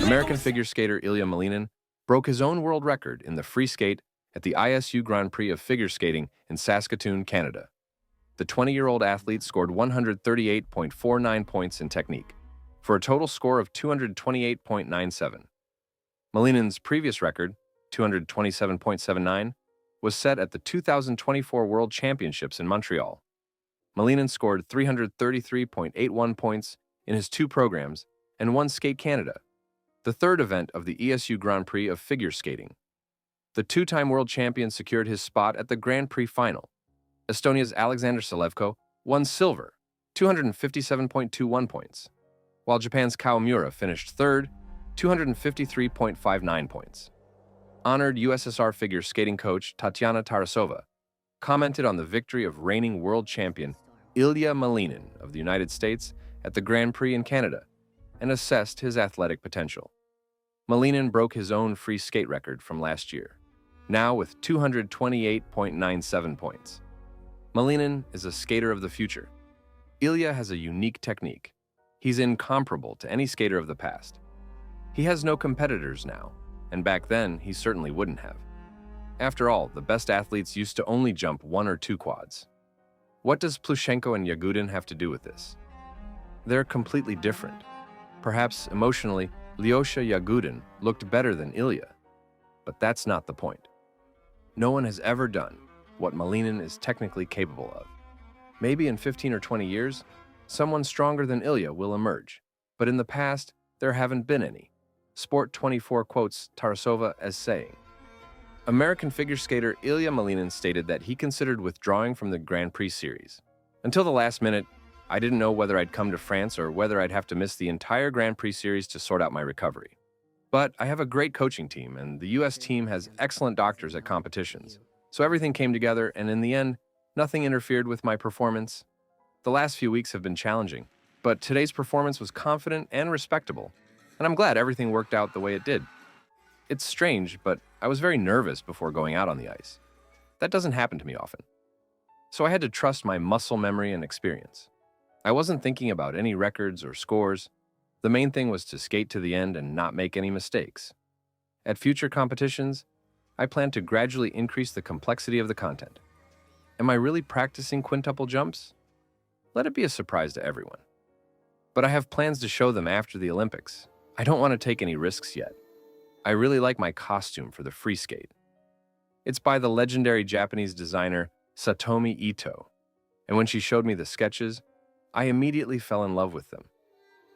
American figure skater Ilia Malinin broke his own world record in the free skate at the ISU Grand Prix of Figure Skating in Saskatoon, Canada. The 20-year-old athlete scored 138.49 points in technique, for a total score of 228.97. Malinin's previous record, 227.79, was set at the 2024 World Championships in Montreal. Malinin scored 333.81 points in his two programs and won Skate Canada, the third event of the ESU Grand Prix of Figure Skating. The two-time world champion secured his spot at the Grand Prix final. Estonia's Alexander Selevko won silver, 257.21 points, while Japan's Kao Miura finished third, 253.59 points. Honored USSR figure skating coach Tatiana Tarasova commented on the victory of reigning world champion Ilia Malinin of the United States at the Grand Prix in Canada and assessed his athletic potential. Malinin broke his own free skate record from last year, now with 228.97 points. Malinin is a skater of the future. Ilia has a unique technique. He's incomparable to any skater of the past. He has no competitors now, and back then he certainly wouldn't have. After all, the best athletes used to only jump one or two quads. What does Plushenko and Yagudin have to do with this? They're completely different. Perhaps emotionally, Lyosha Yagudin looked better than Ilia, but that's not the point. No one has ever done what Malinin is technically capable of. Maybe in 15 or 20 years, someone stronger than Ilia will emerge, but in the past, there haven't been any. Sport 24 quotes Tarasova as saying, American figure skater Ilia Malinin stated that he considered withdrawing from the Grand Prix series. Until the last minute, I didn't know whether I'd come to France or whether I'd have to miss the entire Grand Prix series to sort out my recovery. But I have a great coaching team, and the US team has excellent doctors at competitions. So everything came together, and in the end, nothing interfered with my performance. The last few weeks have been challenging, but today's performance was confident and respectable, and I'm glad everything worked out the way it did. It's strange, but I was very nervous before going out on the ice. That doesn't happen to me often. So I had to trust my muscle memory and experience. I wasn't thinking about any records or scores. The main thing was to skate to the end and not make any mistakes. At future competitions, I plan to gradually increase the complexity of the content. Am I really practicing quintuple jumps? Let it be a surprise to everyone. But I have plans to show them after the Olympics. I don't want to take any risks yet. I really like my costume for the free skate. It's by the legendary Japanese designer Satomi Ito, and when she showed me the sketches, I immediately fell in love with them.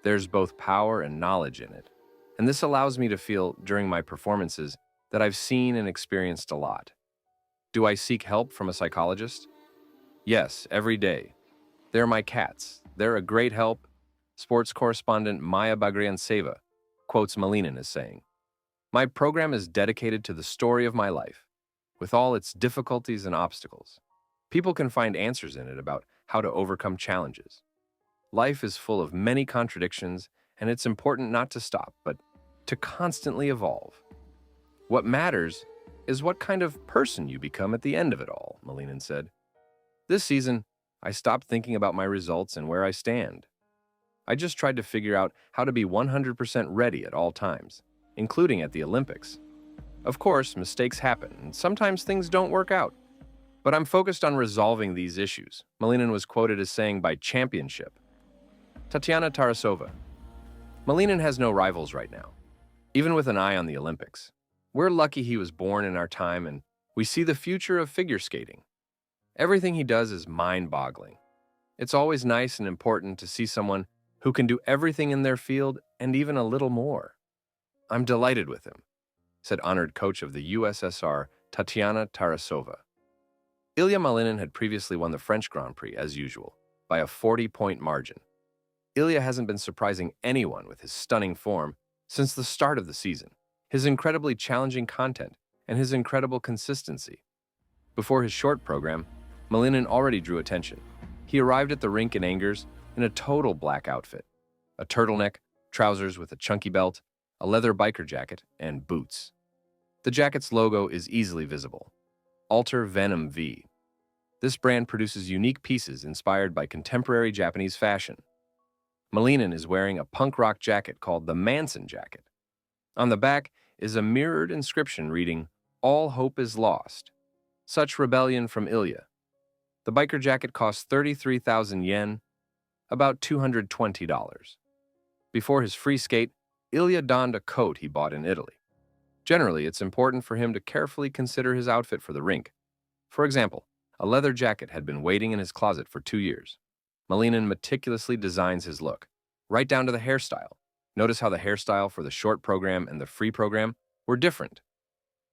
There's both power and knowledge in it, and this allows me to feel, during my performances, that I've seen and experienced a lot. Do I seek help from a psychologist? Yes, every day. They're my cats. They're a great help. Sports correspondent Maya Bagrianseva quotes Malinin as saying, My program is dedicated to the story of my life, with all its difficulties and obstacles. People can find answers in it about how to overcome challenges. Life is full of many contradictions, and it's important not to stop, but to constantly evolve. What matters is what kind of person you become at the end of it all, Malinin said. This season, I stopped thinking about my results and where I stand. I just tried to figure out how to be 100% ready at all times, including at the Olympics. Of course, mistakes happen, and sometimes things don't work out. But I'm focused on resolving these issues, Malinin was quoted as saying by Championship. Tatiana Tarasova. Malinin has no rivals right now, even with an eye on the Olympics. We're lucky he was born in our time, and we see the future of figure skating. Everything he does is mind-boggling. It's always nice and important to see someone who can do everything in their field and even a little more. I'm delighted with him, said honored coach of the USSR, Tatiana Tarasova. Ilia Malinin had previously won the French Grand Prix, as usual, by a 40-point margin. Ilia hasn't been surprising anyone with his stunning form since the start of the season, his incredibly challenging content, and his incredible consistency. Before his short program, Malinin already drew attention. He arrived at the rink in Angers in a total black outfit, a turtleneck, trousers with a chunky belt, a leather biker jacket, and boots. The jacket's logo is easily visible. Alter Venom V. This brand produces unique pieces inspired by contemporary Japanese fashion. Malinin is wearing a punk rock jacket called the Manson jacket. On the back is a mirrored inscription reading, "All hope is lost. Such rebellion from Ilia." The biker jacket costs 33,000 yen, about $220. Before his free skate, Ilia donned a coat he bought in Italy. Generally, it's important for him to carefully consider his outfit for the rink. For example, a leather jacket had been waiting in his closet for 2 years. Malinin meticulously designs his look, right down to the hairstyle. Notice how the hairstyle for the short program and the free program were different.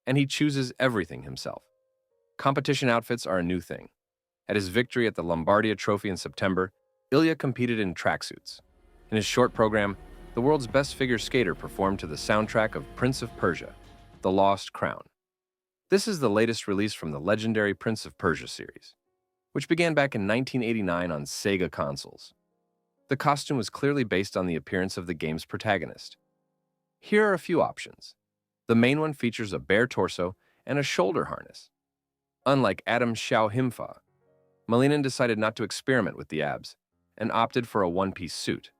And he chooses everything himself. Competition outfits are a new thing. At his victory at the Lombardia Trophy in September, Ilia competed in tracksuits. In his short program, the world's best figure skater performed to the soundtrack of Prince of Persia, The Lost Crown. This is the latest release from the legendary Prince of Persia series, which began back in 1989 on Sega consoles. The costume was clearly based on the appearance of the game's protagonist. Here are a few options. The main one features a bare torso and a shoulder harness. Unlike Adam Himfa, Malinin decided not to experiment with the abs and opted for a one-piece suit.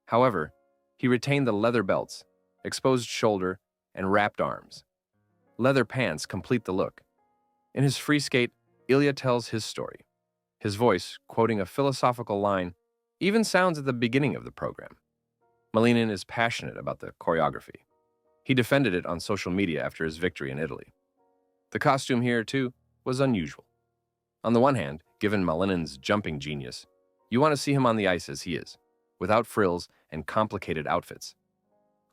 However, he retained the leather belts, exposed shoulder, and wrapped arms. Leather pants complete the look. In his free skate, Ilia tells his story. His voice, quoting a philosophical line, even sounds at the beginning of the program. Malinin is passionate about the choreography. He defended it on social media after his victory in Italy. The costume here, too, was unusual. On the one hand, given Malinin's jumping genius, you want to see him on the ice as he is, without frills and complicated outfits.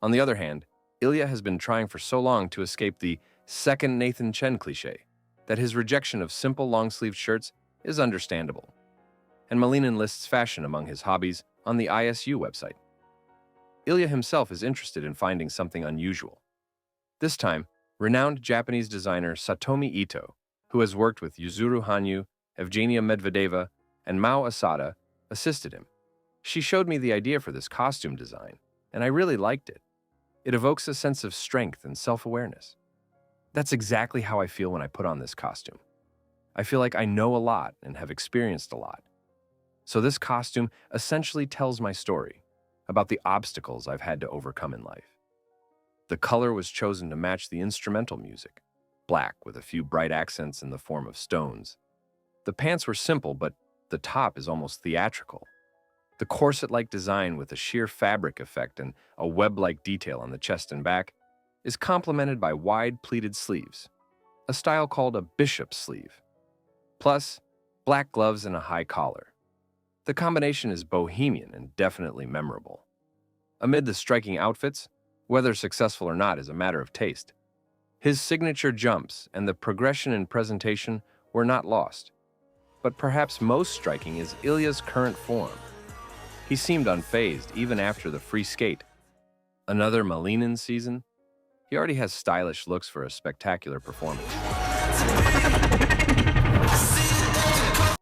On the other hand, Ilia has been trying for so long to escape the second Nathan Chen cliché that his rejection of simple long-sleeved shirts is understandable. And Malinin lists fashion among his hobbies on the ISU website. Ilia himself is interested in finding something unusual. This time, renowned Japanese designer Satomi Ito, who has worked with Yuzuru Hanyu, Evgenia Medvedeva, and Mao Asada, assisted him. She showed me the idea for this costume design, and I really liked it. It evokes a sense of strength and self-awareness. That's exactly how I feel when I put on this costume. I feel like I know a lot and have experienced a lot. So this costume essentially tells my story about the obstacles I've had to overcome in life. The color was chosen to match the instrumental music, black with a few bright accents in the form of stones. The pants were simple, but the top is almost theatrical. The corset-like design with a sheer fabric effect and a web-like detail on the chest and back is complemented by wide pleated sleeves, a style called a bishop sleeve. Plus, black gloves and a high collar. The combination is bohemian and definitely memorable. Amid the striking outfits, whether successful or not is a matter of taste. His signature jumps and the progression in presentation were not lost. But perhaps most striking is Ilia's current form. He seemed unfazed even after the free skate. Another Malinin season? He already has stylish looks for a spectacular performance.